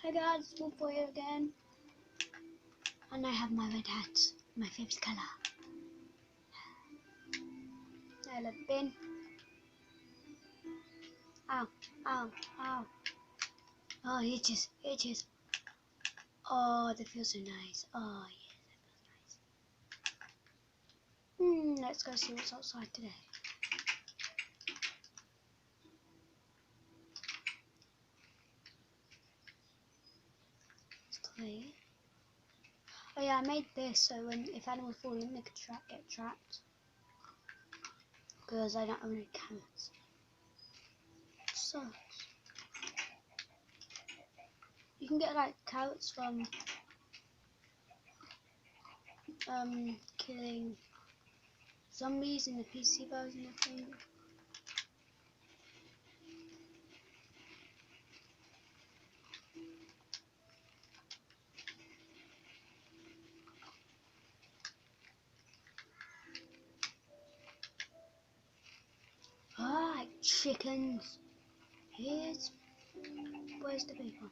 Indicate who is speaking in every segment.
Speaker 1: Hi guys, it's Wolf Boy again, and I have my red hat, my favourite colour. Hello, bin. Ow, ow, ow. Oh, itches, itches. Oh, that feels so nice. Oh, yes, that feels nice. Let's go see what's outside today. It's clear. Oh yeah, I made this so if animals fall in, they could get trapped. Because I don't have any carrots. So you can get like carrots from killing zombies in the PC version, I think. Ah, chickens. Where's the big one?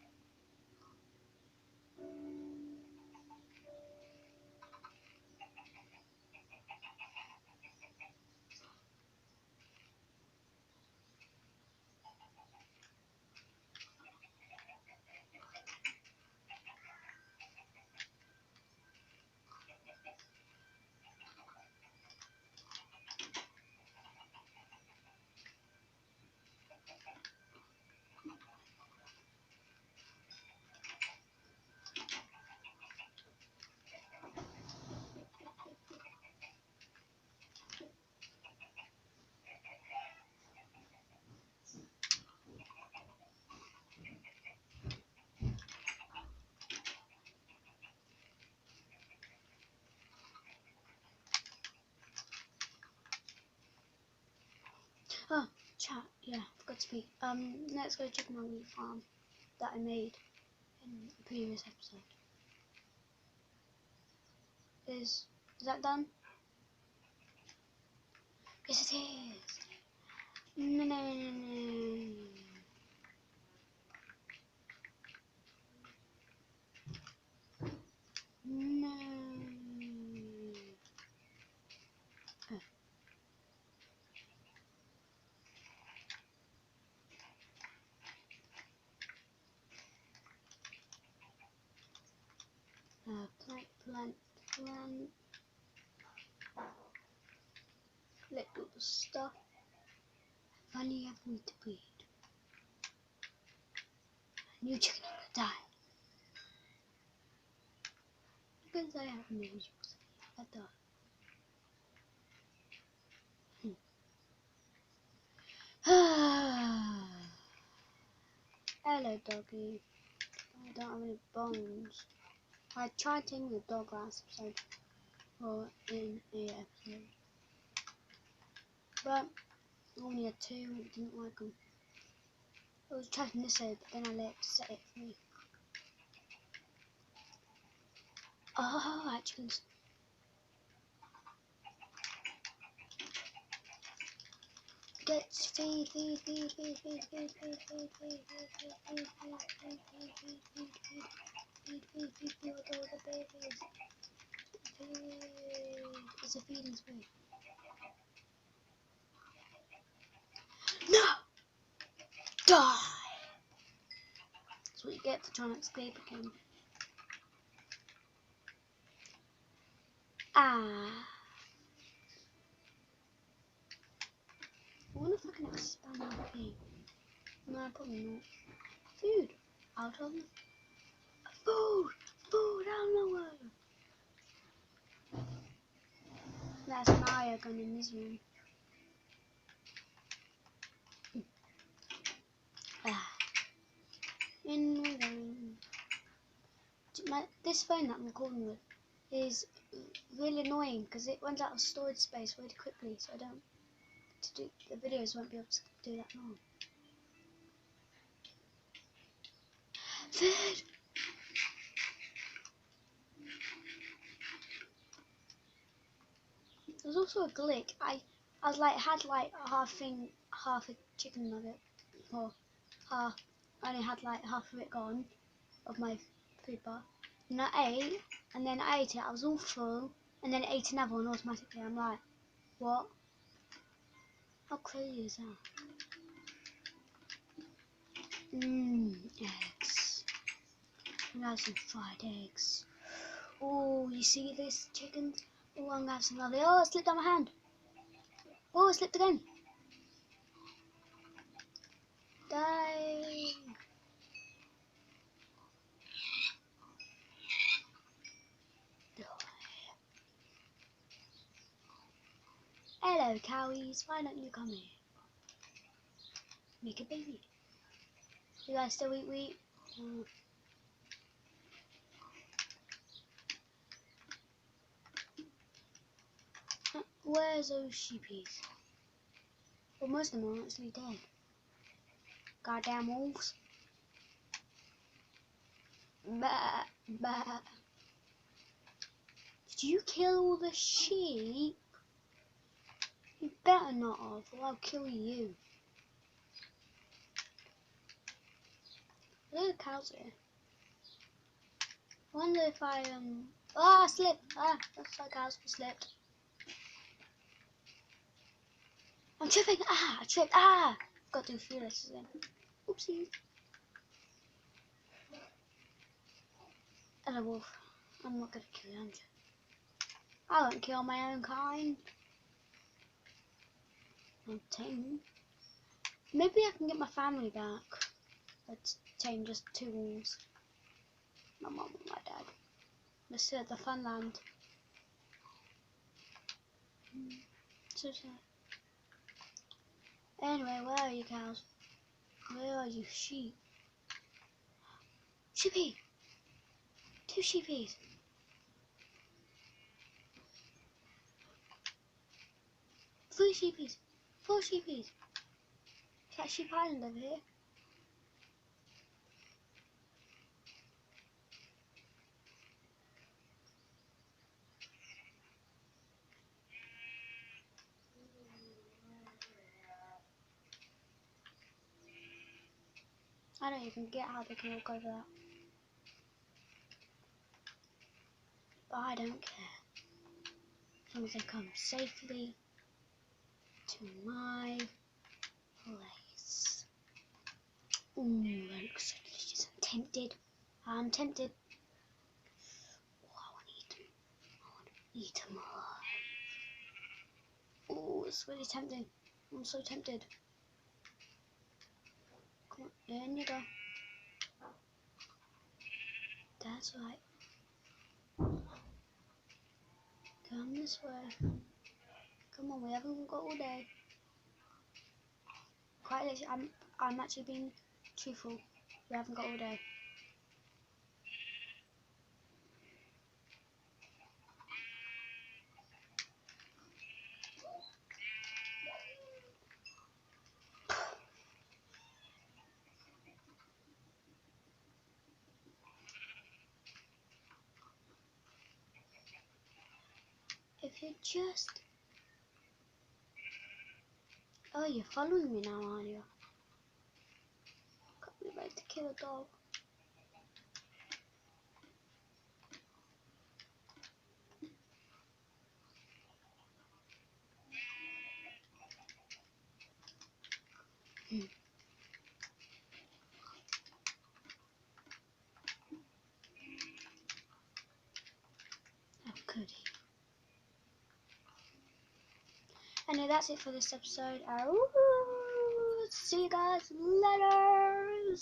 Speaker 1: Oh, chat. Yeah, forgot to speak. Let's go check my wheat farm that I made in a previous episode. Is that done? Yes, it is. No, no, no, no. No. Plant. Collect all the stuff. Finally have wheat to breed. New chicken gonna die. Because I have no resources. I thought. Hello, doggy. I don't have any bones. I tried taming the dog last episode, or in a episode, but I only had two and it didn't like them. I was tracking this side, but then I let it set it free. Oh, actually, let's feed all the babies. It's a feeding spree. No! Die! That's what you get for trying to escape again. Ah. I wonder if I can expand my thing. No, probably not. Food. Out of them. Food! Food out of nowhere! That's Maya gun in this room. In we go. This phone that I'm recording with is really annoying because it runs out of storage space really quickly, so the videos won't be able to do that long. Food! There's also a glitch. I was like had like half a chicken nugget, or half. I only had like half of it gone, of my food bar. And I ate, and then I ate it. I was all full, and then I ate another one automatically. I'm like, what? How crazy is that? Eggs. I'm gonna have some fried eggs. Oh, you see this chicken? Oh, I'm gonna have some of it. Oh, it slipped on my hand. Oh, it slipped again. Die. Hello, cowies. Why don't you come here? Make a baby. You guys still eat wheat? Where's those sheepies? Well, most of them are actually dead. Goddamn wolves. Bah, bah. Did you kill all the sheep? You better not have, or I'll kill you. Look at the cows here. I wonder if I I slipped. That's like cows slipped. I'm tripping. I tripped. Got to do fearless again. Oopsie. Hello, wolf. I'm not gonna kill you, I won't kill my own kind. I'm tame. Maybe I can get my family back. Let's tame just 2 wolves. My mum and my dad. Let's see at the fun land. So sad. Anyway, where are you cows? Where are you sheep? Sheepy! 2 sheepies! 3 sheepies! 4 sheepies! Is that Sheep Island over here? I don't even get how they can walk over that. But I don't care. As long as they come safely to my place. Ooh, that looks so delicious. I'm tempted. I'm tempted. Oh, I want to eat them. I want to eat them all. Oh, it's really tempting. I'm so tempted. Come on, in you go. That's right. Come this way. Come on, we haven't got all day. Quite literally, I'm actually being truthful. We haven't got all day. If you just... Oh, you're following me now, aren't you? Can't be right to kill a dog. How could he? Anyway, that's it for this episode. See you guys later.